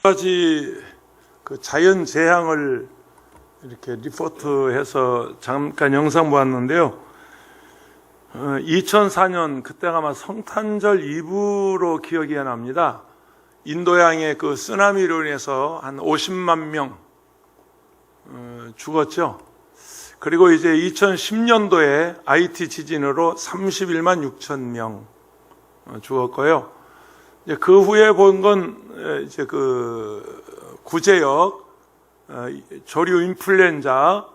가지 그 자연 재앙을 이렇게 리포트해서 잠깐 영상 보았는데요. 2004년 그때가 아마 성탄절 이브로 기억이 납니다. 인도양의 그 쓰나미로 인해서 한 50만 명 죽었죠. 그리고 이제 2010년도에 IT 지진으로 31만 6천 명 죽었고요. 이제 그 후에 본 건 이제 그 구제역, 조류 인플루엔자,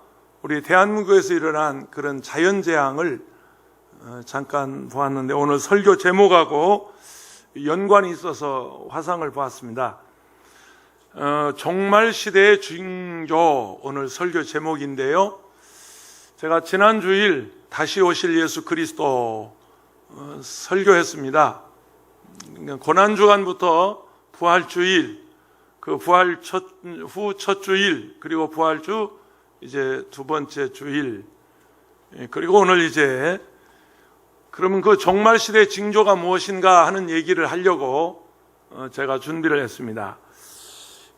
우리 대한민국에서 일어난 그런 자연재앙을 잠깐 보았는데, 오늘 설교 제목하고 연관이 있어서 화상을 보았습니다. 종말 시대의 징조, 오늘 설교 제목인데요. 제가 지난 주일 다시 오실 예수 그리스도 설교했습니다. 고난주간부터 부활주일, 그 부활 후 첫 주일, 그리고 부활주 이제 두 번째 주일, 그리고 오늘 이제 그러면 그 종말 시대의 징조가 무엇인가 하는 얘기를 하려고 제가 준비를 했습니다.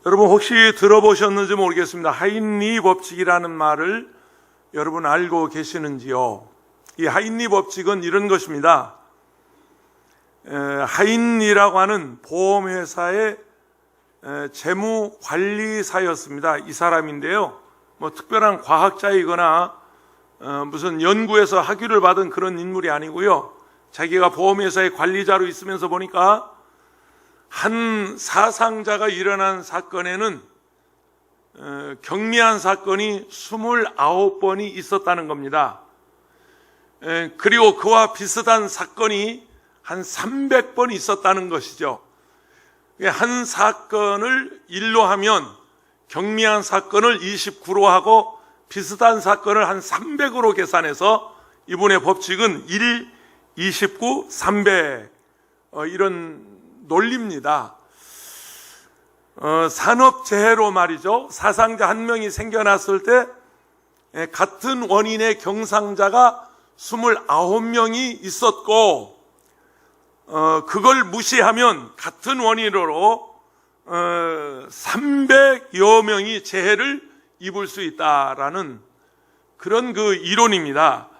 여러분 혹시 들어보셨는지 모르겠습니다. 하인리 법칙이라는 말을 여러분 알고 계시는지요? 이 하인리 법칙은 이런 것입니다. 하인리라고 하는 보험회사의 재무관리사였습니다. 이 사람인데요, 뭐 특별한 과학자이거나 무슨 연구에서 학위를 받은 그런 인물이 아니고요. 자기가 보험회사의 관리자로 있으면서 보니까 한 사상자가 일어난 사건에는 경미한 사건이 29번이 있었다는 겁니다. 그리고 그와 비슷한 사건이 한 300번 있었다는 것이죠. 한 사건을 1로 하면 경미한 사건을 29로 하고 비슷한 사건을 한 300으로 계산해서 이분의 법칙은 1, 29, 300 이런 논리입니다. 산업재해로 말이죠. 사상자 한 명이 생겨났을 때 같은 원인의 경상자가 29명이 있었고, 그걸 무시하면 같은 원인으로 300여 명이 재해를 입을 수 있다라는 그런 그 이론입니다.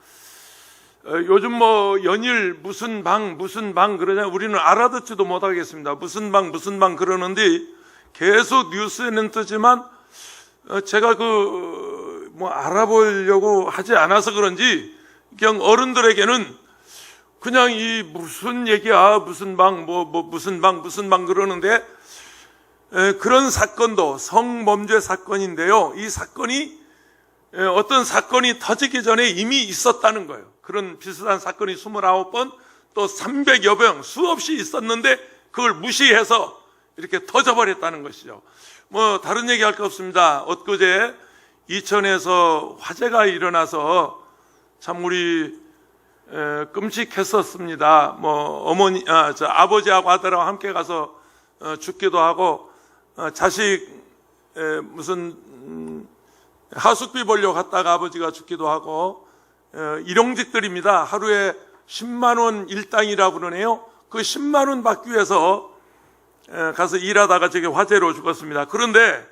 요즘 뭐 연일 무슨 방 그러냐, 우리는 알아듣지도 못하겠습니다. 무슨 방 그러는데 계속 뉴스에는 뜨지만 제가 뭐 알아보려고 하지 않아서 그런지 그냥 어른들에게는 그냥 이 무슨 얘기야, 무슨 방 그러는데, 그런 사건도 성범죄 사건인데요. 이 사건이 어떤 사건이 터지기 전에 이미 있었다는 거예요. 그런 비슷한 사건이 29번, 또 300여 번 수없이 있었는데 그걸 무시해서 이렇게 터져버렸다는 것이죠. 뭐 다른 얘기 할 거 없습니다. 엊그제 이천에서 화재가 일어나서 참 우리 끔찍했었습니다. 뭐 아버지하고 아들하고 함께 가서 죽기도 하고, 자식 무슨 하숙비 벌려 갔다가 아버지가 죽기도 하고, 일용직들입니다. 하루에 10만 원 일당이라고 그러네요. 그 10만 원 받기 위해서 가서 일하다가 저게 화재로 죽었습니다. 그런데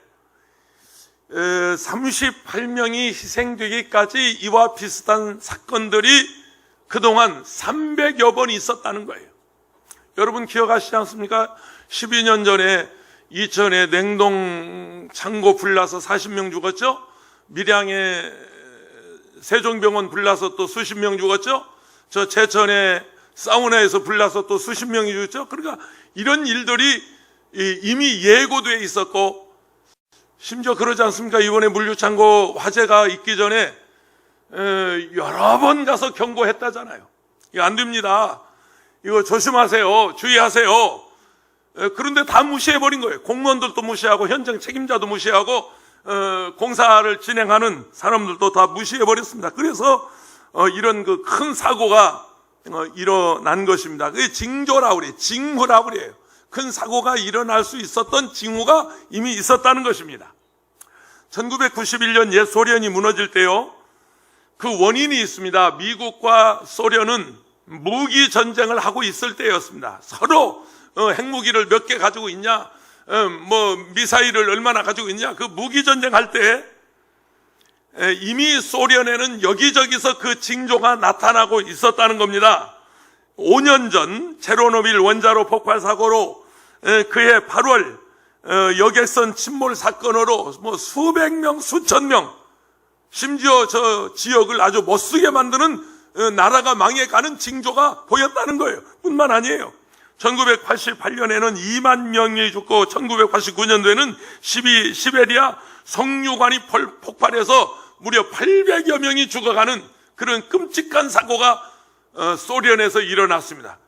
38명이 희생되기까지 이와 비슷한 사건들이 그동안 300여 번이 있었다는 거예요. 여러분 기억하시지 않습니까? 12년 전에 이천에 냉동 창고 불나서 40명 죽었죠? 밀양에 세종병원 불나서 또 수십 명 죽었죠? 저 제천에 사우나에서 불나서 또 수십 명이 죽었죠? 그러니까 이런 일들이 이미 예고되어 있었고, 심지어 그러지 않습니까? 이번에 물류창고 화재가 있기 전에 여러 번 가서 경고했다잖아요. 이거 안 됩니다. 이거 조심하세요. 주의하세요. 그런데 다 무시해버린 거예요. 공무원들도 무시하고 현장 책임자도 무시하고 공사를 진행하는 사람들도 다 무시해버렸습니다. 그래서 이런 그 큰 사고가 일어난 것입니다. 그게 징조라고 그래요. 징후라고 그래요. 큰 사고가 일어날 수 있었던 징후가 이미 있었다는 것입니다. 1991년 옛 소련이 무너질 때요, 그 원인이 있습니다. 미국과 소련은 무기 전쟁을 하고 있을 때였습니다. 서로 핵무기를 몇 개 가지고 있냐, 미사일을 얼마나 가지고 있냐. 그 무기전쟁 할 때 이미 소련에는 여기저기서 그 징조가 나타나고 있었다는 겁니다. 5년 전 체르노빌 원자로 폭발 사고로 그해 8월 여객선 침몰 사건으로 수백 명, 수천 명, 심지어 저 지역을 아주 못쓰게 만드는 나라가 망해가는 징조가 보였다는 거예요. 뿐만 아니에요. 1988년에는 2만 명이 죽고 1989년도에는 시베리아 석유관이 폭발해서 무려 800여 명이 죽어가는 그런 끔찍한 사고가 소련에서 일어났습니다.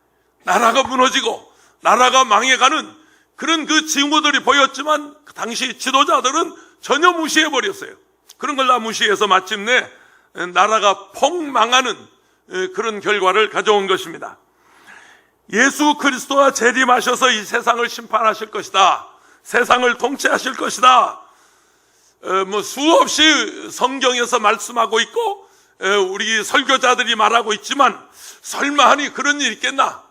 나라가 무너지고 나라가 망해가는 그런 그 징후들이 보였지만 그 당시 지도자들은 전혀 무시해버렸어요. 그런 걸 다 무시해서 마침내 나라가 폭망하는 그런 결과를 가져온 것입니다. 예수 그리스도가 재림하셔서 이 세상을 심판하실 것이다. 세상을 통치하실 것이다. 수없이 성경에서 말씀하고 있고 우리 설교자들이 말하고 있지만 설마 하니 그런 일이 있겠나?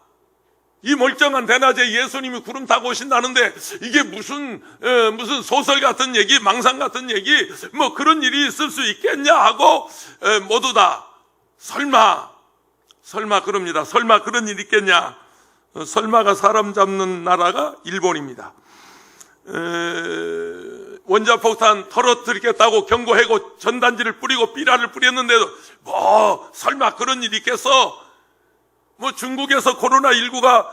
이 멀쩡한 대낮에 예수님이 구름 타고 오신다는데 이게 무슨 소설 같은 얘기, 망상 같은 얘기, 그런 일이 있을 수 있겠냐 하고 모두 다 설마 그럽니다. 설마 그런 일이 있겠냐? 설마가 사람 잡는 나라가 일본입니다. 원자폭탄 털어뜨리겠다고 경고하고 전단지를 뿌리고 삐라를 뿌렸는데도 설마 그런 일이 있겠어? 중국에서 코로나19가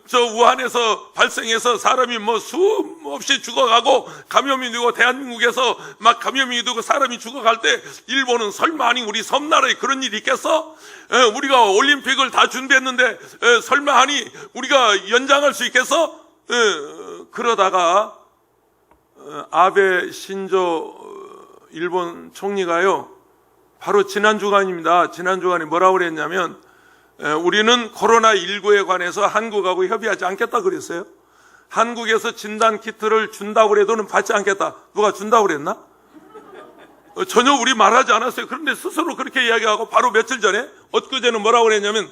저 우한에서 발생해서 사람이 수없이 죽어가고 감염이 되고 대한민국에서 막 감염이 되고 사람이 죽어갈 때 일본은 설마 아니 우리 섬나라에 그런 일이 있겠어? 우리가 올림픽을 다 준비했는데 설마 아니 우리가 연장할 수 있겠어? 그러다가 아베 신조 일본 총리가요, 바로 지난 주간입니다. 지난 주간에 뭐라고 그랬냐면 우리는 코로나19에 관해서 한국하고 협의하지 않겠다 그랬어요. 한국에서 진단 키트를 준다고 해도는 받지 않겠다. 누가 준다고 그랬나? 전혀 우리 말하지 않았어요. 그런데 스스로 그렇게 이야기하고 바로 며칠 전에 엊그제는 뭐라고 그랬냐면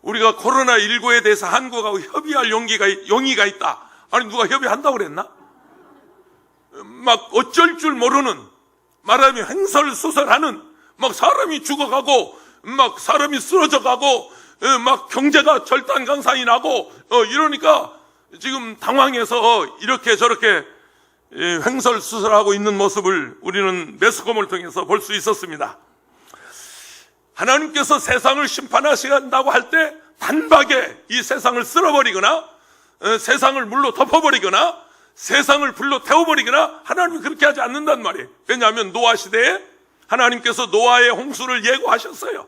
우리가 코로나19에 대해서 한국하고 협의할 용의가 있다. 아니 누가 협의한다고 그랬나? 막 어쩔 줄 모르는, 말하면 횡설수설하는, 막 사람이 죽어가고 막 사람이 쓰러져가고 막 경제가 절단강산이 나고 이러니까 지금 당황해서 이렇게 저렇게 횡설수설하고 있는 모습을 우리는 매스컴을 통해서 볼 수 있었습니다. 하나님께서 세상을 심판하신다고 할 때 단박에 이 세상을 쓸어버리거나 세상을 물로 덮어버리거나 세상을 불로 태워버리거나 하나님이 그렇게 하지 않는단 말이에요. 왜냐하면 노아 시대에 하나님께서 노아의 홍수를 예고하셨어요.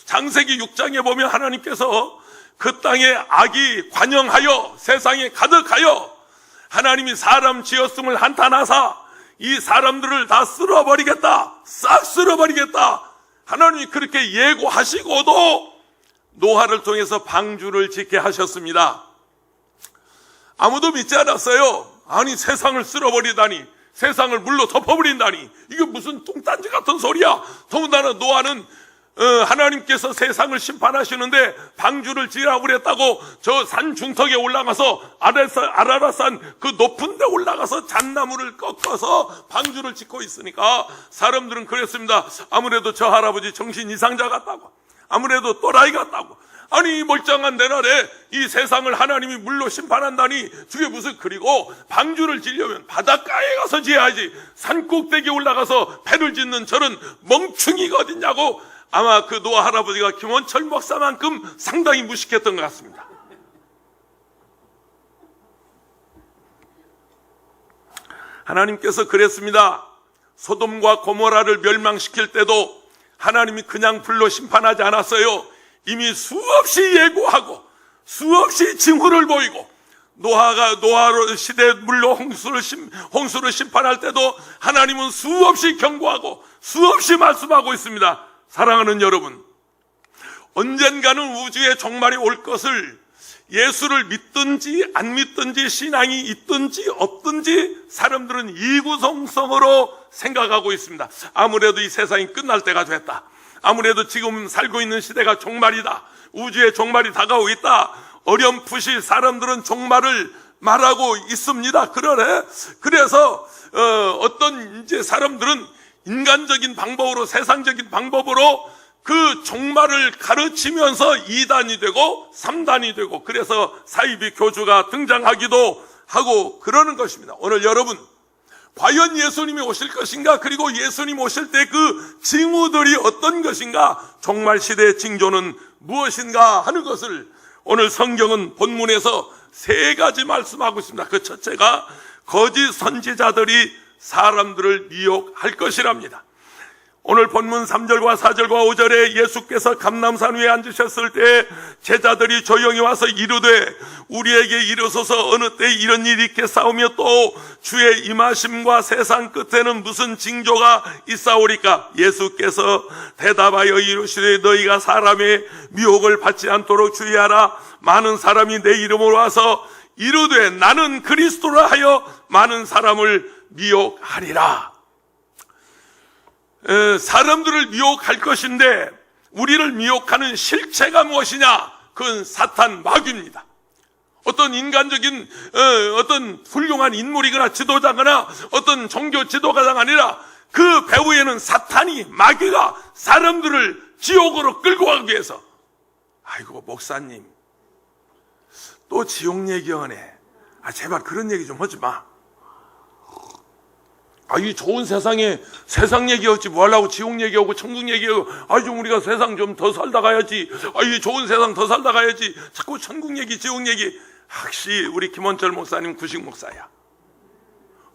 창세기 6장에 보면 하나님께서 그 땅에 악이 관영하여 세상에 가득하여 하나님이 사람 지었음을 한탄하사 이 사람들을 다 쓸어버리겠다, 싹 쓸어버리겠다, 하나님이 그렇게 예고하시고도 노아를 통해서 방주를 짓게 하셨습니다. 아무도 믿지 않았어요. 아니 세상을 쓸어버리다니, 세상을 물로 덮어버린다니, 이게 무슨 뚱딴지 같은 소리야. 더군다나 노아는 하나님께서 세상을 심판하시는데 방주를 지으라고 그랬다고 저 산 중턱에 올라가서 아라라산 그 높은 데 올라가서 잣나무를 꺾어서 방주를 짓고 있으니까 사람들은 그랬습니다. 아무래도 저 할아버지 정신 이상자 같다고, 아무래도 또라이 같다고, 아니 멀쩡한 내 날에 이 세상을 하나님이 물로 심판한다니 저게 무슨, 그리고 방주를 지려면 바닷가에 가서 지어야지 산 꼭대기에 올라가서 배를 짓는 저런 멍충이가 어딨냐고 아마 그 노아 할아버지가 김원철 목사만큼 상당히 무식했던 것 같습니다. 하나님께서 그랬습니다. 소돔과 고모라를 멸망시킬 때도 하나님이 그냥 불로 심판하지 않았어요. 이미 수없이 예고하고 수없이 징후를 보이고 노아 시대 물로 홍수를 심판할 때도 하나님은 수없이 경고하고 수없이 말씀하고 있습니다. 사랑하는 여러분, 언젠가는 우주의 종말이 올 것을 예수를 믿든지 안 믿든지 신앙이 있든지 없든지 사람들은 이구동성으로 생각하고 있습니다. 아무래도 이 세상이 끝날 때가 됐다. 아무래도 지금 살고 있는 시대가 종말이다. 우주의 종말이 다가오고 있다. 어렴풋이 사람들은 종말을 말하고 있습니다. 그래서 어떤 이제 사람들은 인간적인 방법으로, 세상적인 방법으로 그 종말을 가르치면서 2단이 되고 3단이 되고, 그래서 사이비 교주가 등장하기도 하고 그러는 것입니다. 오늘 여러분, 과연 예수님이 오실 것인가, 그리고 예수님 오실 때 그 징후들이 어떤 것인가, 종말 시대의 징조는 무엇인가 하는 것을 오늘 성경은 본문에서 3가지 말씀하고 있습니다. 그 첫째가 거짓 선지자들이 사람들을 미혹할 것이랍니다. 오늘 본문 3절과 4절과 5절에 예수께서 감람산 위에 앉으셨을 때 제자들이 조용히 와서 이르되 우리에게 이르소서 어느 때 이런 일이 있겠사오며 또 주의 임하심과 세상 끝에는 무슨 징조가 있사오리까? 예수께서 대답하여 이르시되 너희가 사람의 미혹을 받지 않도록 주의하라. 많은 사람이 내 이름으로 와서 이르되 나는 그리스도라 하여 많은 사람을 미혹하리라. 사람들을 미혹할 것인데 우리를 미혹하는 실체가 무엇이냐? 그건 사탄 마귀입니다. 어떤 인간적인 어떤 훌륭한 인물이거나 지도자거나 어떤 종교 지도자가 아니라 그 배후에는 사탄이, 마귀가 사람들을 지옥으로 끌고 가기 위해서. 아이고 목사님 또 지옥 얘기하네. 제발 그런 얘기 좀 하지 마. 이 좋은 세상에 세상 얘기하지 뭐 하려고 지옥 얘기하고 천국 얘기하고, 좀 우리가 세상 좀 더 살다 가야지. 이 좋은 세상 더 살다 가야지. 자꾸 천국 얘기, 지옥 얘기. 혹시 우리 김원철 목사님 구식 목사야.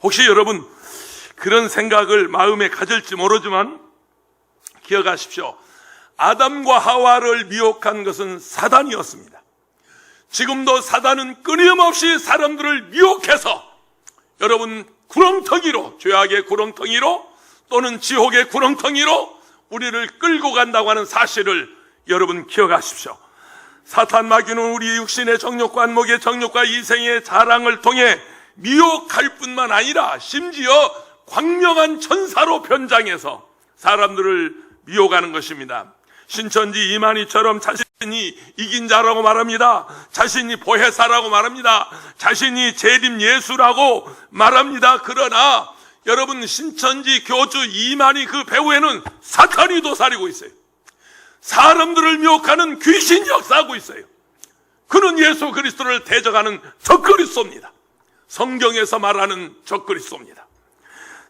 혹시 여러분 그런 생각을 마음에 가질지 모르지만 기억하십시오. 아담과 하와를 미혹한 것은 사단이었습니다. 지금도 사단은 끊임없이 사람들을 미혹해서 여러분 구렁텅이로, 죄악의 구렁텅이로 또는 지옥의 구렁텅이로 우리를 끌고 간다고 하는 사실을 여러분 기억하십시오. 사탄 마귀는 우리 육신의 정욕과 안목의 정욕과 이생의 자랑을 통해 미혹할 뿐만 아니라 심지어 광명한 천사로 변장해서 사람들을 미혹하는 것입니다. 신천지 이만희처럼 자신이 이긴 자라고 말합니다. 자신이 보혜사라고 말합니다. 자신이 재림 예수라고 말합니다. 그러나 여러분 신천지 교주 이만희 그 배후에는 사탄이 도사리고 있어요. 사람들을 미혹하는 귀신이 역사하고 있어요. 그는 예수 그리스도를 대적하는 적그리스도입니다. 성경에서 말하는 적그리스도입니다.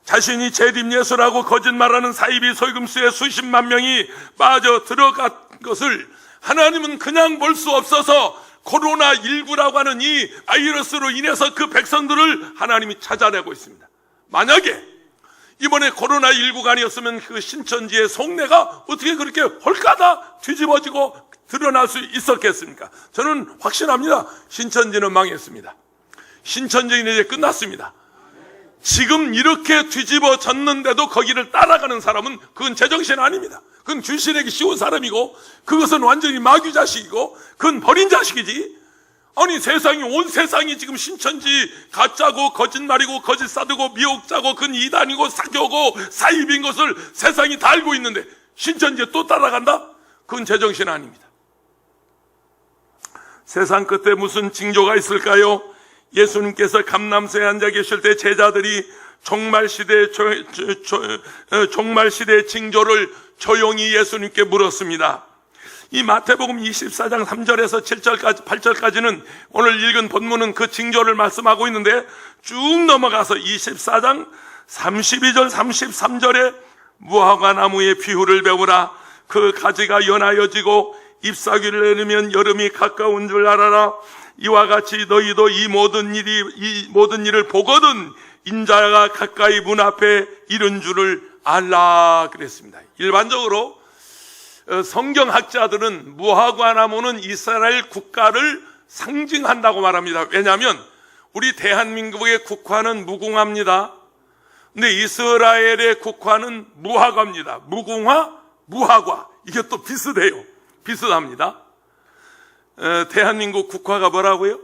자신이 재림 예수라고 거짓말하는 사이비 소금수에 수십만 명이 빠져 들어간 것을 하나님은 그냥 볼 수 없어서 코로나19라고 하는 이 바이러스로 인해서 그 백성들을 하나님이 찾아내고 있습니다. 만약에 이번에 코로나19가 아니었으면 그 신천지의 속내가 어떻게 그렇게 홀가다 뒤집어지고 드러날 수 있었겠습니까? 저는 확신합니다. 신천지는 망했습니다. 신천지는 이제 끝났습니다. 지금 이렇게 뒤집어졌는데도 거기를 따라가는 사람은 그건 제정신 아닙니다. 그건 귀신에게 씌운 사람이고 그것은 완전히 마귀 자식이고 그건 버린 자식이지. 아니 세상이, 온 세상이 지금 신천지 가짜고 거짓말이고 거짓 사두고 미혹자고 그건 이단이고 사교고 사입인 것을 세상이 다 알고 있는데 신천지에 또 따라간다? 그건 제정신 아닙니다. 세상 끝에 무슨 징조가 있을까요? 예수님께서 감람산에 앉아 계실 때 제자들이 종말 시대의 징조를 조용히 예수님께 물었습니다. 이 마태복음 24장 3절에서 7절까지 8절까지는 오늘 읽은 본문은 그 징조를 말씀하고 있는데 쭉 넘어가서 24장 32절 33절에 무화과 나무의 비유를 배우라. 그 가지가 연하여지고 잎사귀를 내리면 여름이 가까운 줄 알아라. 이와 같이 너희도 이 모든 일을 보거든 인자가 가까이 문 앞에 이른 줄을 알라 그랬습니다. 일반적으로 성경학자들은 무화과 나무는 이스라엘 국가를 상징한다고 말합니다. 왜냐하면 우리 대한민국의 국화는 무궁화입니다. 근데 이스라엘의 국화는 무화과입니다. 무궁화, 무화과. 이게 또 비슷해요. 비슷합니다. 대한민국 국화가 뭐라고요?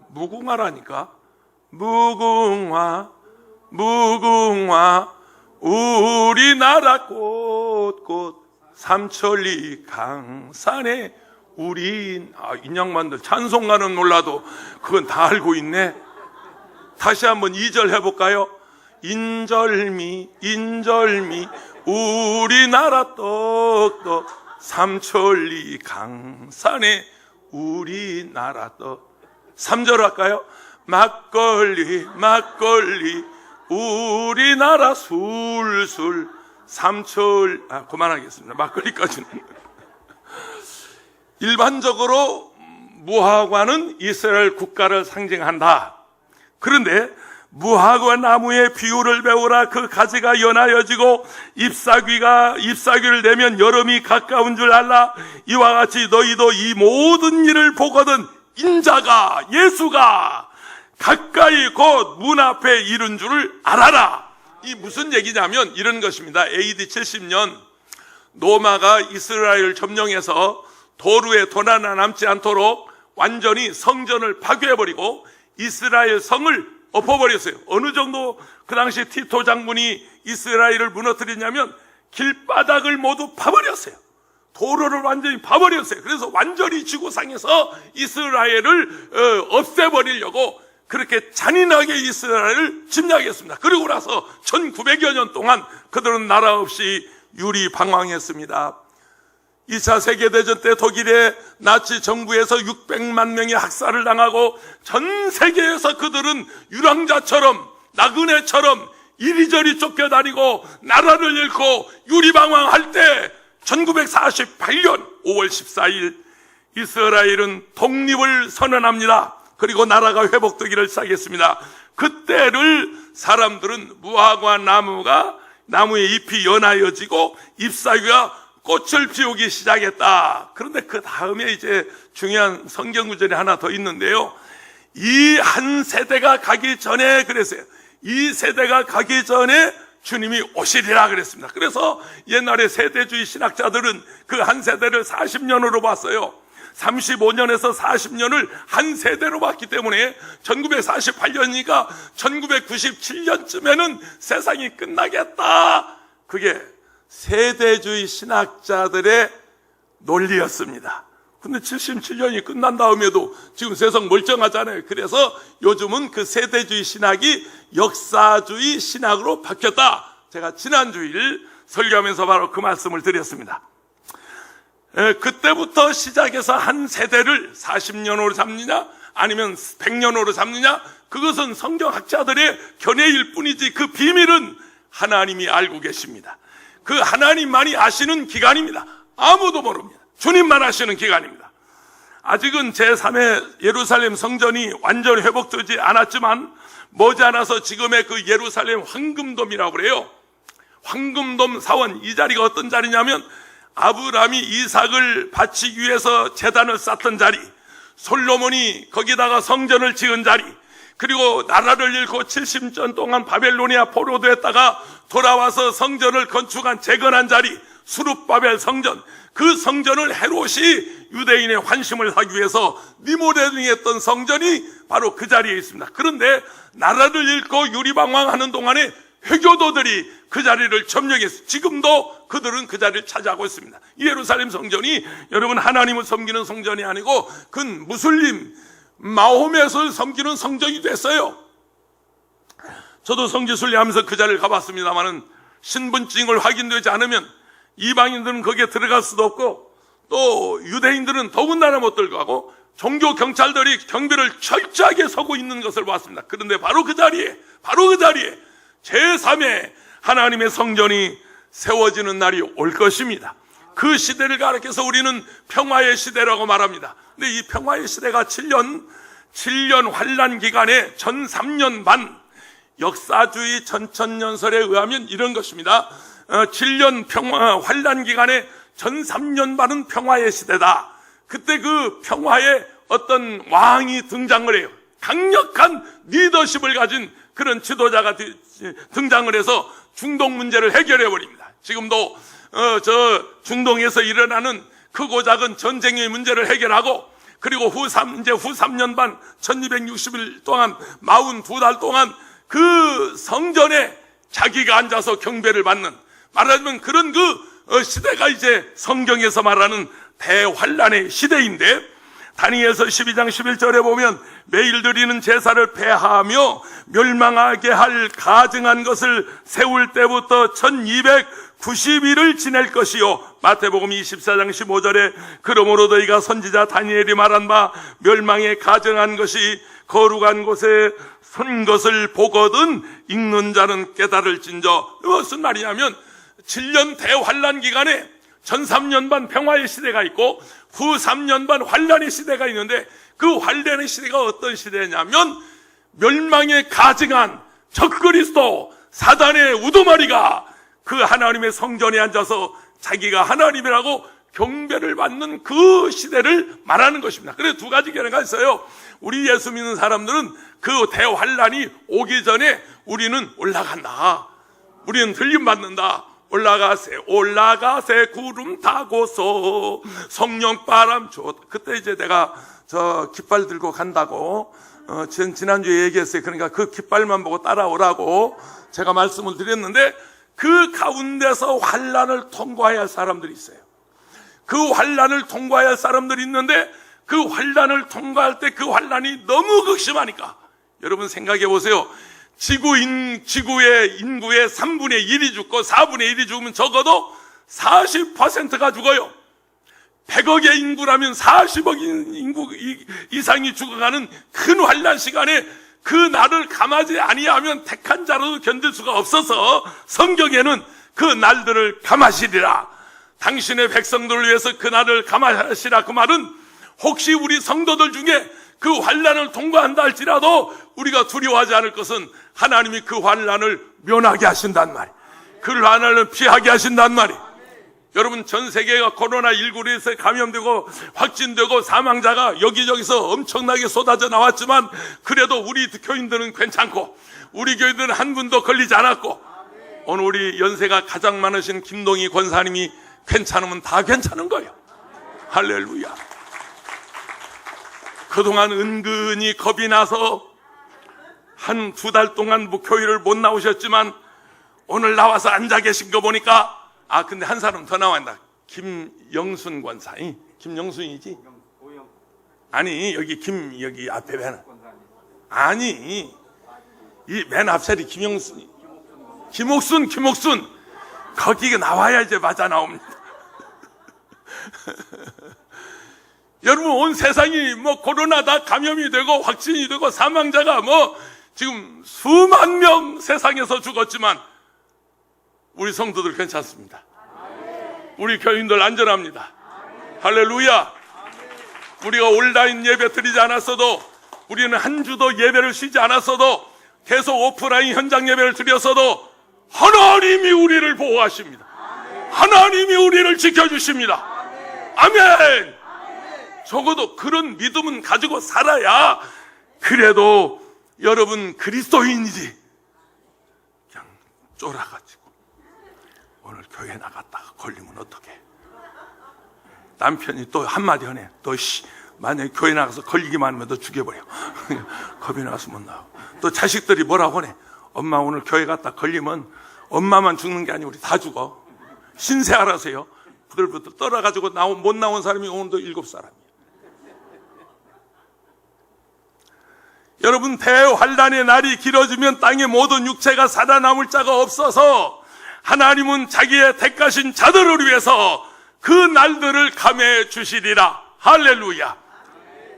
무궁화라니까. 무궁화, 무궁화, 우리나라 꽃꽃 삼천리 강산에 우리 인양반들 찬송가는 몰라도 그건 다 알고 있네. 다시 한번 2절 해볼까요? 인절미 인절미 우리나라 떡떡 삼천리 강산에 우리나라 떡. 3절 할까요? 막걸리 막걸리 우리나라 술술 삼천. 그만하겠습니다. 막걸리까지는. 일반적으로 무화과는 이스라엘 국가를 상징한다. 그런데 무화과 나무의 비유를 배우라. 그 가지가 연하여지고 잎사귀를 내면 여름이 가까운 줄 알라. 이와 같이 너희도 이 모든 일을 보거든 인자가 예수가 가까이 곧 문 앞에 이른 줄을 알아라. 이 무슨 얘기냐면 이런 것입니다. AD 70년 로마가 이스라엘을 점령해서 도루에 돈 하나 남지 않도록 완전히 성전을 파괴해버리고 이스라엘 성을 엎어버렸어요. 어느 정도 그 당시 티토 장군이 이스라엘을 무너뜨리냐면 길바닥을 모두 파버렸어요. 도로를 완전히 파버렸어요. 그래서 완전히 지구상에서 이스라엘을 없애버리려고 그렇게 잔인하게 이스라엘을 침략했습니다. 그리고 나서 1900여 년 동안 그들은 나라 없이 유리방황했습니다. 2차 세계대전 때 독일의 나치 정부에서 600만 명이 학살을 당하고 전 세계에서 그들은 유랑자처럼 나그네처럼 이리저리 쫓겨다니고 나라를 잃고 유리방황할 때 1948년 5월 14일 이스라엘은 독립을 선언합니다. 그리고 나라가 회복되기를 시작했습니다. 그때를 사람들은 무화과 나무의 잎이 연하여지고 잎사귀가 꽃을 피우기 시작했다. 그런데 그 다음에 이제 중요한 성경 구절이 하나 더 있는데요. 이 한 세대가 가기 전에 그랬어요. 이 세대가 가기 전에 주님이 오시리라 그랬습니다. 그래서 옛날에 세대주의 신학자들은 그 한 세대를 40년으로 봤어요. 35년에서 40년을 한 세대로 봤기 때문에 1948년이니까 1997년쯤에는 세상이 끝나겠다. 그게 세대주의 신학자들의 논리였습니다. 근데 77년이 끝난 다음에도 지금 세상 멀쩡하잖아요. 그래서 요즘은 그 세대주의 신학이 역사주의 신학으로 바뀌었다. 제가 지난 주일 설교하면서 바로 그 말씀을 드렸습니다. 그때부터 시작해서 한 세대를 40년으로 잡느냐 아니면 100년으로 잡느냐, 그것은 성경학자들의 견해일 뿐이지 그 비밀은 하나님이 알고 계십니다. 그 하나님만이 아시는 기간입니다. 아무도 모릅니다. 주님만 아시는 기간입니다. 아직은 제3의 예루살렘 성전이 완전히 회복되지 않았지만 머지않아서 지금의 그 예루살렘 황금돔이라고 그래요. 황금돔 사원, 이 자리가 어떤 자리냐면 아브라함이 이삭을 바치기 위해서 제단을 쌓던 자리, 솔로몬이 거기다가 성전을 지은 자리, 그리고 나라를 잃고 70년 동안 바벨로니아 포로되었다가 돌아와서 성전을 건축한 재건한 자리, 수룹바벨 성전, 그 성전을 헤롯이 유대인의 환심을 사기 위해서 리모델링했던 성전이 바로 그 자리에 있습니다. 그런데 나라를 잃고 유리방황하는 동안에 회교도들이 그 자리를 점령했어요. 지금도 그들은 그 자리를 차지하고 있습니다. 예루살렘 성전이 여러분 하나님을 섬기는 성전이 아니고 그건 무슬림 마호멧을 섬기는 성전이 됐어요. 저도 성지순례하면서 그 자리를 가봤습니다만은 신분증을 확인되지 않으면 이방인들은 거기에 들어갈 수도 없고 또 유대인들은 더군다나 못 들어가고 종교 경찰들이 경비를 철저하게 서고 있는 것을 봤습니다. 그런데 바로 그 자리에 제3의 하나님의 성전이 세워지는 날이 올 것입니다. 그 시대를 가리켜서 우리는 평화의 시대라고 말합니다. 근데 이 평화의 시대가 7년 환란 기간에 전 3년 반, 역사주의 전천년설에 의하면 이런 것입니다. 7년 환란 기간에 전 3년 반은 평화의 시대다. 그때 그 평화의 어떤 왕이 등장을 해요. 강력한 리더십을 가진 그런 지도자가 등장을 해서 중동 문제를 해결해 버립니다. 지금도 저 중동에서 일어나는 크고 작은 전쟁의 문제를 해결하고, 그리고 후 3년 반 1260일 동안 42달 동안 그 성전에 자기가 앉아서 경배를 받는, 말하자면 그런 그 시대가 이제 성경에서 말하는 대환란의 시대인데, 다니엘서 12장 11절에 보면 매일 드리는 제사를 폐하하며 멸망하게 할 가증한 것을 세울 때부터 1290일을 지낼 것이요, 마태복음 24장 15절에 그러므로 너희가 선지자 다니엘이 말한 바 멸망에 가증한 것이 거룩한 곳에 선 것을 보거든 읽는 자는 깨달을진저. 무슨 말이냐면 7년 대환란 기간에 전 3년 반 평화의 시대가 있고 후 3년 반 환란의 시대가 있는데, 그 환란의 시대가 어떤 시대냐면 멸망에 가증한 적그리스도 사단의 우두머리가 그 하나님의 성전에 앉아서 자기가 하나님이라고 경배를 받는 그 시대를 말하는 것입니다. 그래서 두 가지 견해가 있어요. 우리 예수 믿는 사람들은 그 대환란이 오기 전에 우리는 올라간다, 우리는 들림 받는다, 올라가세 구름 타고서 성령 바람 좋다. 그때 이제 내가 저 깃발 들고 간다고 지난주에 얘기했어요. 그러니까 그 깃발만 보고 따라오라고 제가 말씀을 드렸는데, 그 가운데서 환란을 통과해야 할 사람들이 있어요. 그 환란을 통과해야 할 사람들이 있는데, 그 환란을 통과할 때 그 환란이 너무 극심하니까, 여러분 생각해 보세요. 지구의 인구의 3분의 1이 죽고 4분의 1이 죽으면 적어도 40%가 죽어요. 100억의 인구라면 40억 인구 이상이 죽어가는 큰 환란 시간에 그 날을 감하지 아니하면 택한 자로도 견딜 수가 없어서 성경에는 그 날들을 감하시리라, 당신의 백성들을 위해서 그 날을 감하시라. 그 말은 혹시 우리 성도들 중에 그 환란을 통과한다 할지라도 우리가 두려워하지 않을 것은 하나님이 그 환란을 면하게 하신단 말이에요. 그 환란을 피하게 하신단 말이에요. 여러분, 전 세계가 코로나19로 해서 감염되고 확진되고 사망자가 여기저기서 엄청나게 쏟아져 나왔지만, 그래도 우리 교인들은 괜찮고 우리 교인들은 한 분도 걸리지 않았고, 오늘 우리 연세가 가장 많으신 김동희 권사님이 괜찮으면 다 괜찮은 거예요. 할렐루야. 그동안 은근히 겁이 나서 한 2달 동안 교회를 못 나오셨지만 오늘 나와서 앉아 계신 거 보니까, 근데 한 사람 더 나왔다. 김영순 권사님. 김영순이지? 아니, 여기 여기 앞에 맨, 아니, 이 맨 앞살이 김옥순. 거기가 나와야 이제 맞아 나옵니다. 여러분, 온 세상이 코로나 다 감염이 되고 확진이 되고 사망자가 지금 수만 명 세상에서 죽었지만 우리 성도들 괜찮습니다. 우리 교인들 안전합니다. 할렐루야. 우리가 온라인 예배 드리지 않았어도, 우리는 한 주도 예배를 쉬지 않았어도, 계속 오프라인 현장 예배를 드렸어도 하나님이 우리를 보호하십니다. 하나님이 우리를 지켜주십니다. 아멘. 적어도 그런 믿음은 가지고 살아야 그래도 여러분 그리스도인이지, 그냥 쫄아가지고 오늘 교회 나갔다가 걸리면 어떡해. 남편이 또 한마디 하네. 너 만약에 교회 나가서 걸리기만 하면 너 죽여버려. 겁이 나서 못 나와. 또 자식들이 뭐라고 하네. 엄마 오늘 교회 갔다 걸리면 엄마만 죽는 게 아니고 우리 다 죽어. 신세하라세요. 부들부들 떨어가지고 못 나온 사람이 오늘도 7사람이에요. 여러분, 대환란의 날이 길어지면 땅의 모든 육체가 살아남을 자가 없어서 하나님은 자기의 택하신 자들을 위해서 그 날들을 감해 주시리라. 할렐루야.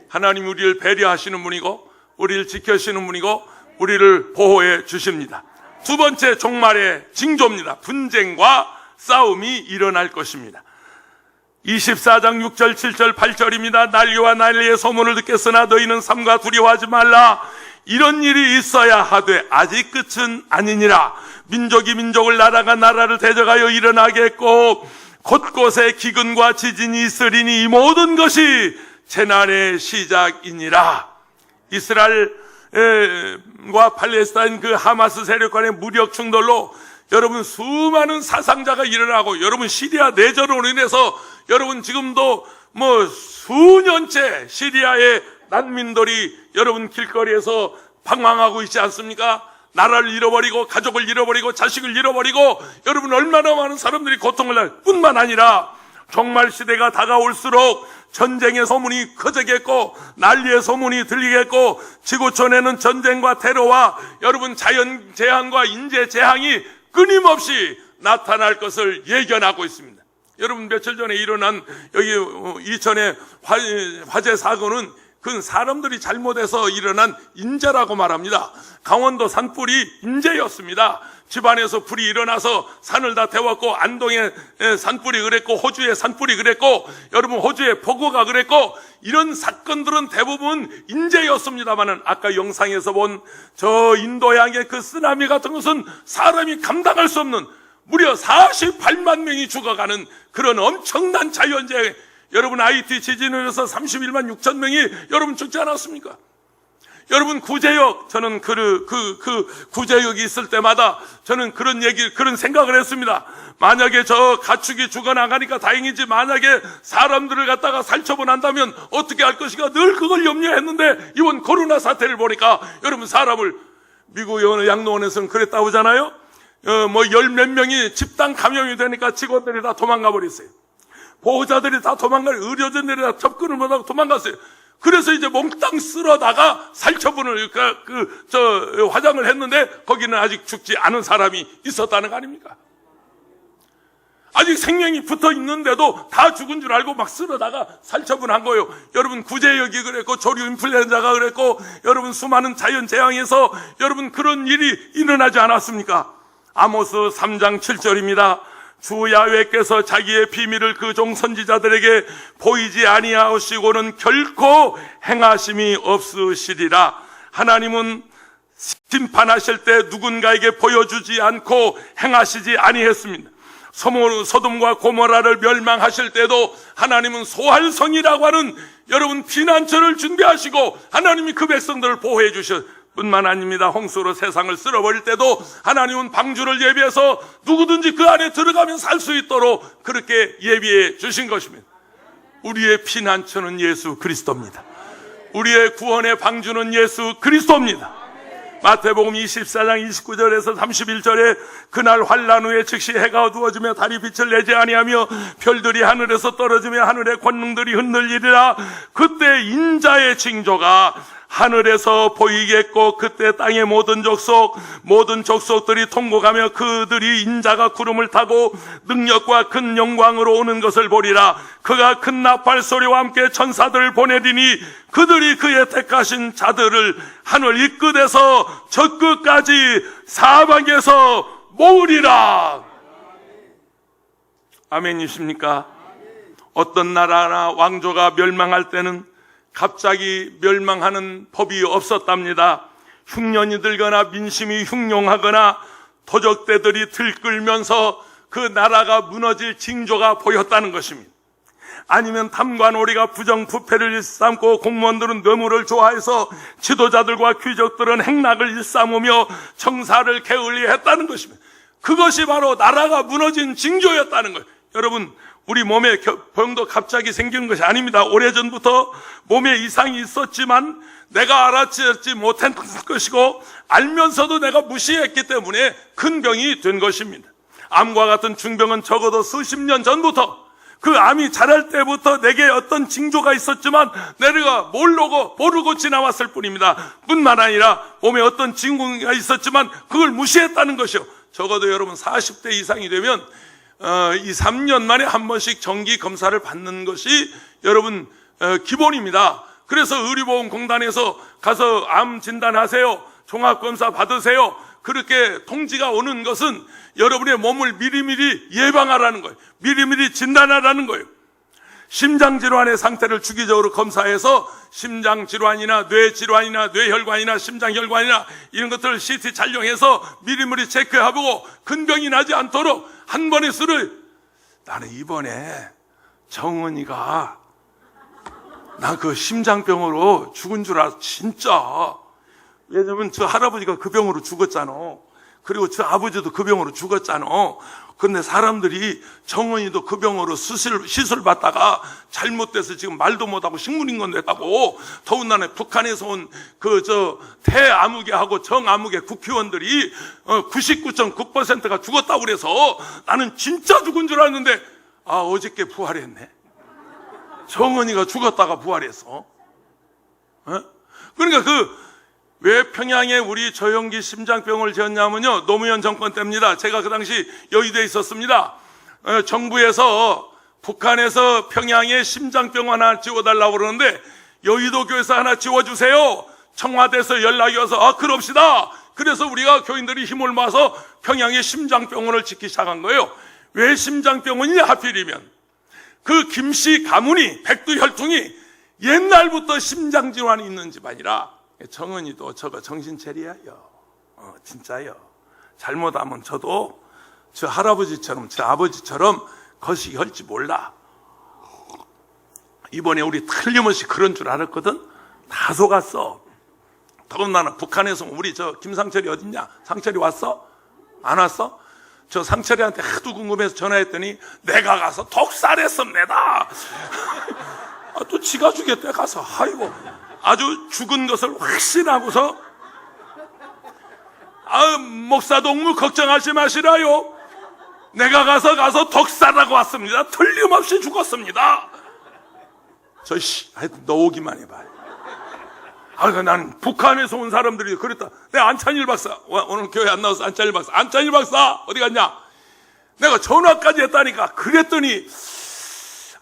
하나님 우리를 배려하시는 분이고 우리를 지켜주시는 분이고 우리를 보호해 주십니다. 두 번째 종말의 징조입니다. 분쟁과 싸움이 일어날 것입니다. 24장 6절 7절 8절입니다. 난리와 난리의 소문을 듣겠으나 너희는 삼가 두려워하지 말라. 이런 일이 있어야 하되 아직 끝은 아니니라. 민족이 민족을, 나라가 나라를 대적하여 일어나겠고 곳곳에 기근과 지진이 있으리니 이 모든 것이 재난의 시작이니라. 이스라엘과 팔레스타인 그 하마스 세력 간의 무력 충돌로 여러분 수많은 사상자가 일어나고, 여러분 시리아 내전으로 인해서 여러분 지금도 수년째 시리아의 난민들이 여러분 길거리에서 방황하고 있지 않습니까? 나라를 잃어버리고 가족을 잃어버리고 자식을 잃어버리고 여러분 얼마나 많은 사람들이 고통을 날 뿐만 아니라 종말 시대가 다가올수록 전쟁의 소문이 커지겠고 난리의 소문이 들리겠고 지구촌에는 전쟁과 테러와 여러분 자연 재앙과 인재 재앙이 끊임없이 나타날 것을 예견하고 있습니다. 여러분 며칠 전에 일어난 여기 이천의 화재 사고는 그건 사람들이 잘못해서 일어난 인재라고 말합니다. 강원도 산불이 인재였습니다. 집안에서 불이 일어나서 산을 다 태웠고 안동에 산불이 그랬고 호주에 산불이 그랬고 여러분 호주에 폭우가 그랬고 이런 사건들은 대부분 인재였습니다만은 아까 영상에서 본 저 인도양의 그 쓰나미 같은 것은 사람이 감당할 수 없는 무려 48만 명이 죽어가는 그런 엄청난 자연재해. 여러분 IT 지진을 해서 31만 6천 명이 여러분 죽지 않았습니까? 여러분 구제역, 저는 그 구제역이 있을 때마다 저는 그런 생각을 했습니다. 만약에 저 가축이 죽어나가니까 다행이지 만약에 사람들을 갖다가 살처분 한다면 어떻게 할 것인가 늘 그걸 염려했는데 이번 코로나 사태를 보니까 여러분 사람을 미국 양로원에서는 그랬다고 하잖아요. 열 몇 명이 집단 감염이 되니까 직원들이 다 도망가 버렸어요. 보호자들이 다 의료진들이 다 접근을 못하고 도망갔어요. 그래서 이제 몽땅 쓸어다가 살처분을, 화장을 했는데 거기는 아직 죽지 않은 사람이 있었다는 거 아닙니까? 아직 생명이 붙어 있는데도 다 죽은 줄 알고 막 쓸어다가 살처분한 거예요. 여러분 구제역이 그랬고 조류 인플루엔자가 그랬고 여러분 수많은 자연재앙에서 여러분 그런 일이 일어나지 않았습니까? 아모스 3장 7절입니다. 주 야훼께서 자기의 비밀을 그 종 선지자들에게 보이지 아니하시고는 결코 행하심이 없으시리라. 하나님은 심판하실 때 누군가에게 보여주지 않고 행하시지 아니했습니다. 소돔과 고모라를 멸망하실 때도 하나님은 소활성이라고 하는 여러분 피난처를 준비하시고 하나님이 그 백성들을 보호해 주셨 뿐만 아닙니다. 홍수로 세상을 쓸어버릴 때도 하나님은 방주를 예비해서 누구든지 그 안에 들어가면 살 수 있도록 그렇게 예비해 주신 것입니다. 우리의 피난처는 예수 그리스도입니다. 우리의 구원의 방주는 예수 그리스도입니다. 마태복음 24장 29절에서 31절에 그날 환난 후에 즉시 해가 어두워지며 달이 빛을 내지 아니하며 별들이 하늘에서 떨어지며 하늘의 권능들이 흔들리리라. 그때 인자의 징조가 하늘에서 보이겠고 그때 땅의 모든 족속들이 통곡하며 그들이 인자가 구름을 타고 능력과 큰 영광으로 오는 것을 보리라. 그가 큰 나팔 소리와 함께 천사들을 보내리니 그들이 그의 택하신 자들을 하늘 이 끝에서 저 끝까지 사방에서 모으리라. 아멘이십니까? 어떤 나라나 왕조가 멸망할 때는 갑자기 멸망하는 법이 없었답니다. 흉년이 들거나 민심이 흉용하거나 도적대들이 들끓면서 그 나라가 무너질 징조가 보였다는 것입니다. 아니면 탐관 오리가 부정부패를 일삼고 공무원들은 뇌물을 좋아해서 지도자들과 귀족들은 행락을 일삼으며 청사를 게을리 했다는 것입니다. 그것이 바로 나라가 무너진 징조였다는 거예요. 여러분 우리 몸에 병도 갑자기 생기는 것이 아닙니다. 오래전부터 몸에 이상이 있었지만 내가 알아채지 못한 것이고 알면서도 내가 무시했기 때문에 큰 병이 된 것입니다. 암과 같은 중병은 적어도 수십 년 전부터 그 암이 자랄 때부터 내게 어떤 징조가 있었지만 내가 모르고 지나왔을 뿐입니다. 뿐만 아니라 몸에 어떤 징후가 있었지만 그걸 무시했다는 것이요. 적어도 여러분 40대 이상이 되면 2-3년 만에 한 번씩 정기 검사를 받는 것이 여러분 기본입니다. 그래서 의료보험공단에서 가서 암 진단하세요, 종합검사 받으세요, 그렇게 통지가 오는 것은 여러분의 몸을 미리미리 예방하라는 거예요. 미리미리 진단하라는 거예요. 심장질환의 상태를 주기적으로 검사해서 심장질환이나 뇌질환이나 뇌혈관이나 심장혈관이나 이런 것들을 CT 촬영해서 미리미리 체크해보고 큰 병이 나지 않도록 한 번에 술을. 나는 이번에 정은이가 나 그 심장병으로 죽은 줄 알았어. 진짜. 왜냐면 저 할아버지가 그 병으로 죽었잖아. 그리고 저 아버지도 그 병으로 죽었잖아. 근데 사람들이 정은이도 그 병으로 시술 받다가 잘못돼서 지금 말도 못하고 식물인간 됐다고. 더군다나 북한에서 온 태아무개하고 정아무개 국회의원들이 99.9%가 죽었다고 그래서 나는 진짜 죽은 줄 알았는데 어저께 부활했네. 정은이가 죽었다가 부활했어. 그러니까 왜 평양에 우리 조영기 심장병을 지었냐면요, 노무현 정권 때입니다. 제가 그 당시 여의도에 있었습니다. 정부에서 북한에서 평양에 심장병 하나 지워달라고 그러는데 여의도 교회에서 하나 지워주세요. 청와대에서 연락이 와서 그럽시다. 그래서 우리가 교인들이 힘을 모아서 평양에 심장병원을 짓기 시작한 거예요. 왜 심장병원이냐 하필이면 그 김씨 가문이 백두혈통이 옛날부터 심장질환이 있는 집안이라. 정은이도 저거 정신 차려요. 진짜요. 잘못하면 저도 저 할아버지처럼 저 아버지처럼 거시기 할지 몰라. 이번에 우리 틀림없이 그런 줄 알았거든. 다 속았어. 더군다나 북한에서 우리 저 김상철이 어딨냐? 상철이 왔어? 안 왔어? 저 상철이한테 하도 궁금해서 전화했더니 내가 가서 독살했습니다. 또 지가 죽였대 가서. 아이고, 아주 죽은 것을 확신하고서 목사 동무 걱정하지 마시라요. 내가 가서 독살하고 왔습니다. 틀림없이 죽었습니다. 하여튼 너 오기만 해봐. 난 북한에서 온 사람들이 그랬다. 내가 안찬일 박사, 오늘 교회 안 나와서 안찬일 박사 어디 갔냐? 내가 전화까지 했다니까. 그랬더니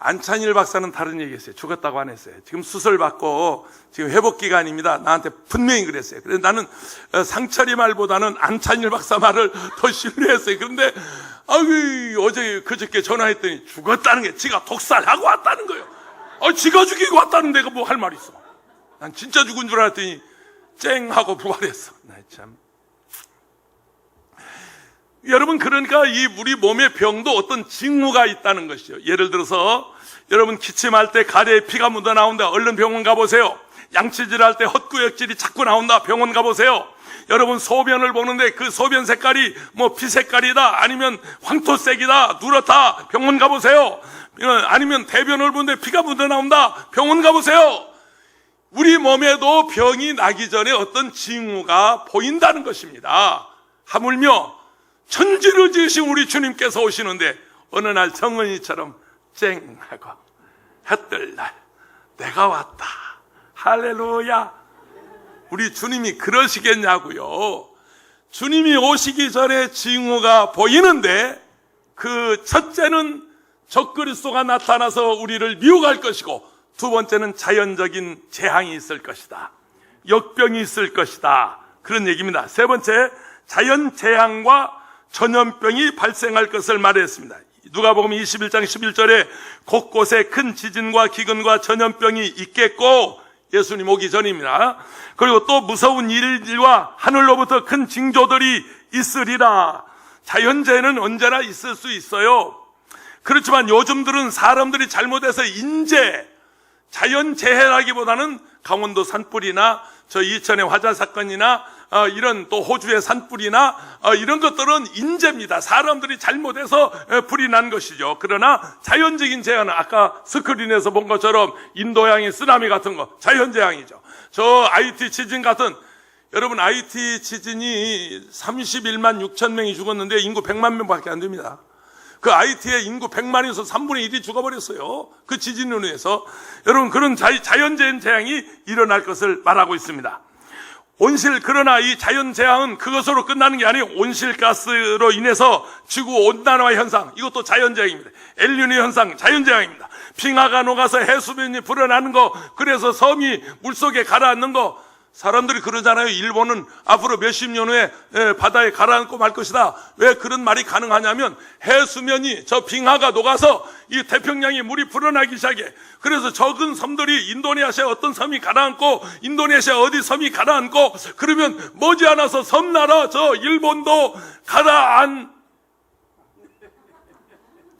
안찬일 박사는 다른 얘기했어요. 죽었다고 안 했어요. 지금 수술 받고 지금 회복 기간입니다. 나한테 분명히 그랬어요. 그래서 나는 상철이 말보다는 안찬일 박사 말을 더 신뢰했어요. 그런데 어제 그저께 전화했더니 죽었다는 게 지가 독살하고 왔다는 거예요. 지가 죽이고 왔다는 데가 뭐 할 말 있어. 난 진짜 죽은 줄 알았더니 쨍 하고 부활했어. 나 참. 여러분, 그러니까 이 우리 몸의 병도 어떤 징후가 있다는 것이죠. 예를 들어서 여러분 기침할 때 가래에 피가 묻어 나온다. 얼른 병원 가보세요. 양치질할 때 헛구역질이 자꾸 나온다. 병원 가보세요. 여러분 소변을 보는데 그 소변 색깔이 피 색깔이다, 아니면 황토색이다, 누렇다. 병원 가보세요. 아니면 대변을 보는데 피가 묻어 나온다. 병원 가보세요. 우리 몸에도 병이 나기 전에 어떤 징후가 보인다는 것입니다. 하물며 천지를 지으신 우리 주님께서 오시는데 어느 날 정은이처럼 쨍하고 햇뜰 날 내가 왔다. 할렐루야. 우리 주님이 그러시겠냐고요. 주님이 오시기 전에 징후가 보이는데 그 첫째는 적그리스도가 나타나서 우리를 미혹할 것이고, 두 번째는 자연적인 재앙이 있을 것이다. 역병이 있을 것이다. 그런 얘기입니다. 세 번째, 자연 재앙과 전염병이 발생할 것을 말했습니다. 누가복음 21장 11절에 곳곳에 큰 지진과 기근과 전염병이 있겠고, 예수님 오기 전입니다. 그리고 또 무서운 일과 하늘로부터 큰 징조들이 있으리라. 자연재해는 언제나 있을 수 있어요. 그렇지만 요즘들은 사람들이 잘못해서 자연재해라기보다는 강원도 산불이나 저 이천의 화자 사건이나 이런 또 호주의 산불이나 이런 것들은 인재입니다. 사람들이 잘못해서 불이 난 것이죠. 그러나 자연적인 재해는 아까 스크린에서 본 것처럼 인도양의 쓰나미 같은 거 자연재앙이죠. 저 IT 지진 같은, 여러분 IT 지진이 31만 6천 명이 죽었는데 인구 100만 명밖에 안 됩니다. 그 IT의 인구 100만에서 3분의 1이 죽어버렸어요. 그 지진으로 인해서. 여러분, 그런 자연재해 재앙이 일어날 것을 말하고 있습니다. 그러나 이 자연재앙은 그것으로 끝나는 게 아니에요. 온실가스로 인해서 지구온난화 현상, 이것도 자연재앙입니다. 엘니뇨 현상, 자연재앙입니다. 빙하가 녹아서 해수면이 불어나는 거, 그래서 섬이 물속에 가라앉는 거. 사람들이 그러잖아요. 일본은 앞으로 몇십 년 후에 바다에 가라앉고 말 것이다. 왜 그런 말이 가능하냐면 해수면이, 저 빙하가 녹아서 이 태평양에 물이 불어나기 시작해. 그래서 적은 섬들이 인도네시아 어떤 섬이 가라앉고 인도네시아 어디 섬이 가라앉고, 그러면 머지않아서 섬나라 저 일본도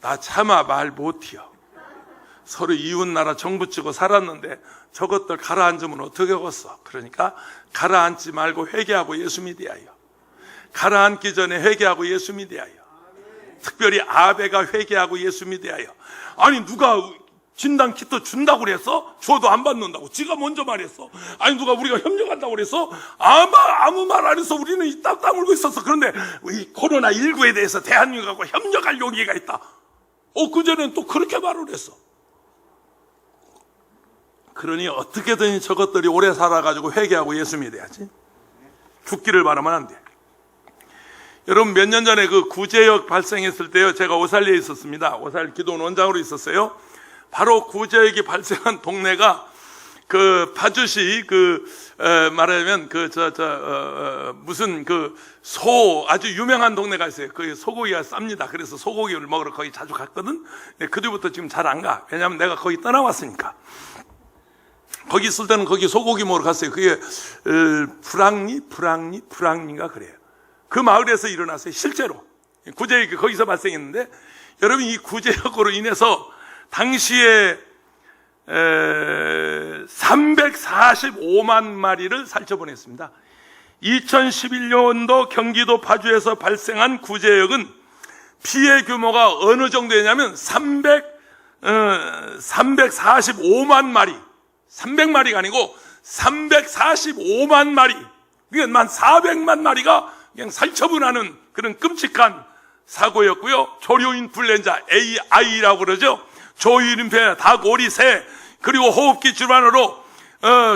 나 차마 말 못해요. 서로 이웃나라 정부 치고 살았는데 저것들 가라앉으면 어떻게 하겠어? 그러니까 가라앉지 말고 회개하고 예수 믿어야 해요. 가라앉기 전에 회개하고 예수 믿어야 해요. 특별히 아베가 회개하고 예수 믿어야 해요. 아니 누가 진단 키트 준다고 그랬어? 줘도 안 받는다고 지가 먼저 말했어. 아니 누가 우리가 협력한다고 그랬어? 아무 말 안 해서 우리는 이 땀 물고 있었어. 그런데 이 코로나19에 대해서 대한민국하고 협력할 용기가 있다. 그전에는 또 그렇게 말을 했어. 그러니 어떻게든 저것들이 오래 살아가지고 회개하고 예수 믿어야지. 죽기를 바라면 안 돼. 여러분, 몇 년 전에 그 구제역 발생했을 때요, 제가 오살리에 있었습니다. 오살 기도원 원장으로 있었어요. 바로 구제역이 발생한 동네가 그 파주시 말하자면 무슨 아주 유명한 동네가 있어요. 거기 소고기가 쌉니다. 그래서 소고기를 먹으러 거기 자주 갔거든. 그 뒤부터 지금 잘 안 가. 왜냐하면 내가 거기 떠나왔으니까. 거기 있을 때는 거기 소고기 먹으러 갔어요. 그게 불황리인가 그래요. 그 마을에서 일어났어요. 실제로 구제역이 거기서 발생했는데, 여러분, 이 구제역으로 인해서 당시에 345만 마리를 살처분했습니다. 2011년도 경기도 파주에서 발생한 구제역은 피해 규모가 어느 정도였냐면 345만 마리, 300마리가 아니고 345만 마리, 그러니까 400만 마리가 그냥 살처분하는 그런 끔찍한 사고였고요. 조류인플루엔자 AI라고 그러죠. 조류인플루엔자, 닭, 오리, 새, 그리고 호흡기 질환으로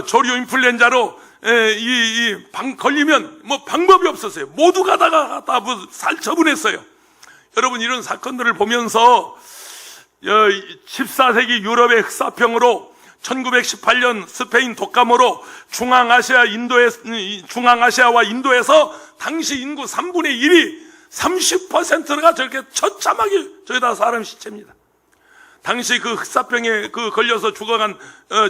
조류인플루엔자로 걸리면 방법이 없었어요. 모두가 다 살처분했어요. 여러분, 이런 사건들을 보면서 14세기 유럽의 흑사병으로 1918년 스페인 독감으로 중앙아시아와 인도에서 당시 인구 3분의 1이 30%가 저렇게 처참하게 저기다 사람 시체입니다. 당시 그 흑사병에 걸려서 죽어간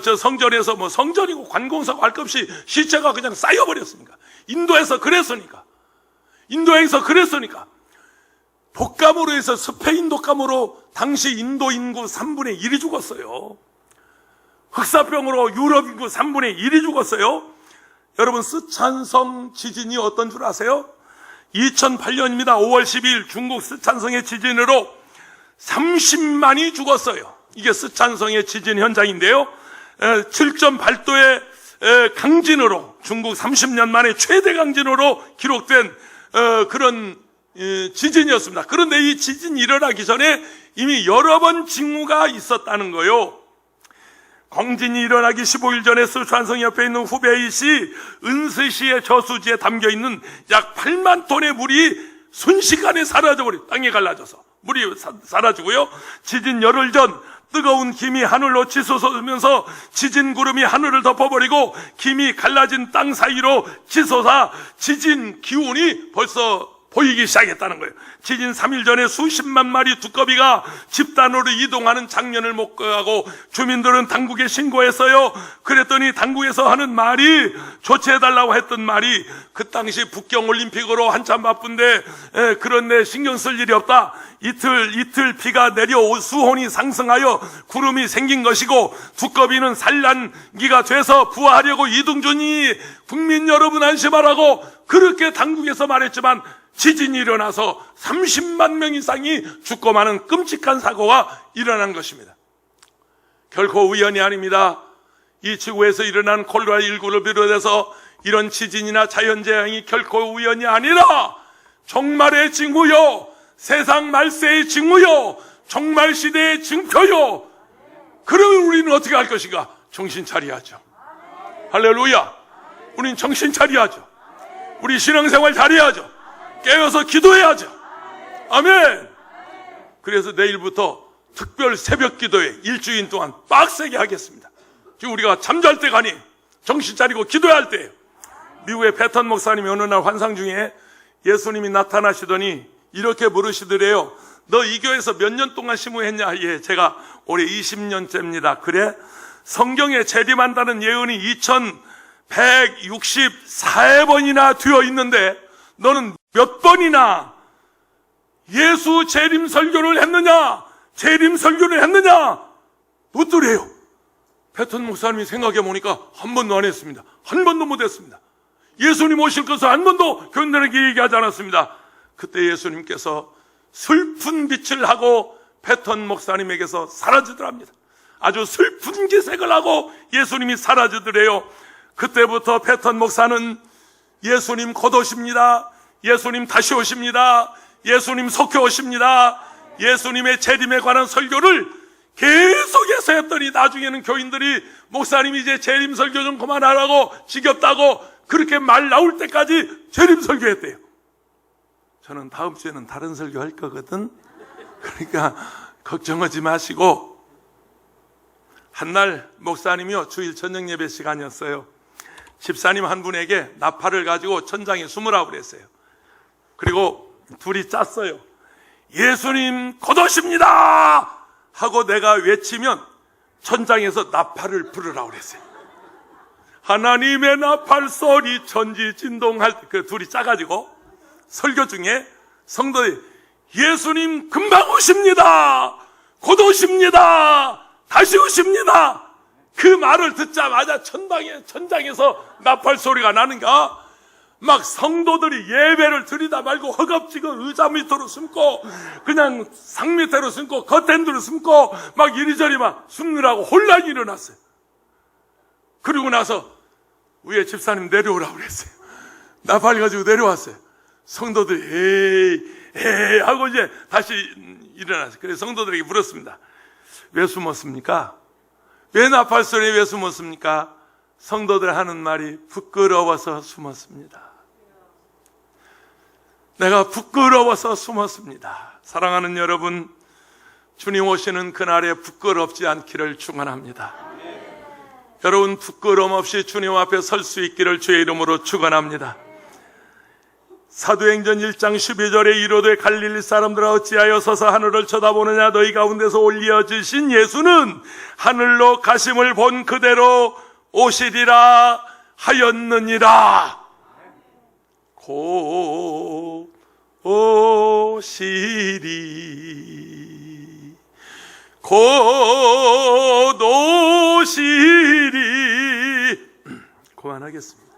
저 성전에서 성전이고 관공서고 할 것 없이 시체가 그냥 쌓여버렸으니까. 인도에서 그랬으니까. 독감으로 해서 스페인 독감으로 당시 인도 인구 3분의 1이 죽었어요. 흑사병으로 유럽 인구 3분의 1이 죽었어요. 여러분, 스촨성 지진이 어떤 줄 아세요? 2008년입니다. 5월 12일 중국 스촨성의 지진으로 30만이 죽었어요. 이게 스촨성의 지진 현장인데요. 7.8도의 강진으로, 중국 30년 만에 최대 강진으로 기록된 그런 지진이었습니다. 그런데 이 지진이 일어나기 전에 이미 여러 번 징후가 있었다는 거예요. 광진이 일어나기 15일 전에 스촨성 옆에 있는 후베이시 은스시의 저수지에 담겨있는 약 8만 톤의 물이 순식간에 사라져버려. 땅에 갈라져서 물이 사라지고요. 지진 열흘 전 뜨거운 김이 하늘로 치솟으면서 지진 구름이 하늘을 덮어버리고 김이 갈라진 땅 사이로 치솟아 지진 기운이 벌써 보이기 시작했다는 거예요. 지진 3일 전에 수십만 마리 두꺼비가 집단으로 이동하는 장면을 목격하고 주민들은 당국에 신고했어요. 그랬더니 당국에서 하는 말이, 조치해달라고 했던 말이, 그 당시 북경올림픽으로 한참 바쁜데 그런데 신경 쓸 일이 없다. 이틀 비가 내려 수온이 상승하여 구름이 생긴 것이고 두꺼비는 산란기가 돼서 부화하려고 이동 중이니 국민 여러분 안심하라고 그렇게 당국에서 말했지만, 지진이 일어나서 30만 명 이상이 죽고 마는 끔찍한 사고가 일어난 것입니다. 결코 우연이 아닙니다. 이 지구에서 일어난 콜로라19를 비롯해서 이런 지진이나 자연재앙이 결코 우연이 아니라 종말의 징후요, 세상 말세의 징후요, 종말시대의 징표요. 그러면 우리는 어떻게 할 것인가? 정신 차려야죠. 할렐루야. 우리는 정신 차려야죠. 우리 신앙생활 잘해야죠. 깨어서 기도해야죠. 아멘. 그래서 내일부터 특별 새벽 기도회 일주일 동안 빡세게 하겠습니다. 지금 우리가 잠잘 때가 아니, 정신 차리고 기도해야 할 때예요. 미국의 패턴 목사님이 어느 날 환상 중에 예수님이 나타나시더니 이렇게 물으시더래요. 너 이 교회에서 몇 년 동안 심우했냐? 예, 제가 올해 20년째입니다. 그래? 성경에 재림한다는 예언이 2164번이나 되어 있는데 너는 몇 번이나 예수 재림 설교를 했느냐? 재림 설교를 했느냐? 묻더래요. 패턴 목사님이 생각해 보니까 한 번도 안 했습니다. 한 번도 못 했습니다. 예수님 오실 것을 한 번도 교인들에게 얘기하지 않았습니다. 그때 예수님께서 슬픈 빛을 하고 패턴 목사님에게서 사라지더랍니다. 아주 슬픈 기색을 하고 예수님이 사라지더래요. 그때부터 패턴 목사는 예수님 곧 오십니다. 예수님 다시 오십니다. 예수님 속해 오십니다. 예수님의 재림에 관한 설교를 계속해서 했더니 나중에는 교인들이 목사님이 이제 재림 설교 좀 그만하라고 지겹다고 그렇게 말 나올 때까지 재림 설교했대요. 저는 다음 주에는 다른 설교 할 거거든. 그러니까 걱정하지 마시고. 한날 목사님이요, 주일 저녁 예배 시간이었어요. 집사님 한 분에게 나팔을 가지고 천장에 숨으라고 그랬어요. 그리고 둘이 짰어요. 예수님 곧 오십니다 하고 내가 외치면 천장에서 나팔을 부르라고 그랬어요. 하나님의 나팔 소리 천지 진동할 때 그 둘이 짜가지고 설교 중에 성도들이 예수님 금방 오십니다, 곧 오십니다, 다시 오십니다, 그 말을 듣자마자 천장에서 나팔 소리가 나는가, 막 성도들이 예배를 드리다 말고 허겁지겁 의자 밑으로 숨고 그냥 상 밑으로 숨고 커튼으로 숨고 막 이리저리 막 숨느라고 혼란이 일어났어요. 그리고 나서 위에 집사님 내려오라고 그랬어요. 나팔 가지고 내려왔어요. 성도들이 에이 하고 이제 다시 일어났어요. 그래서 성도들에게 물었습니다. 왜 숨었습니까? 왜 나팔 소리에 왜 숨었습니까? 성도들 하는 말이 부끄러워서 숨었습니다. 내가 부끄러워서 숨었습니다. 사랑하는 여러분, 주님 오시는 그날에 부끄럽지 않기를 축원합니다. 여러분 부끄러움 없이 주님 앞에 설 수 있기를 주의 이름으로 축원합니다. 사도행전 1장 12절에 이르되 갈릴리 사람들아 어찌하여 서서 하늘을 쳐다보느냐, 너희 가운데서 올려지신 예수는 하늘로 가심을 본 그대로 오시리라 하였느니라. 곧 오시리, 곧 오시리. 그만하겠습니다.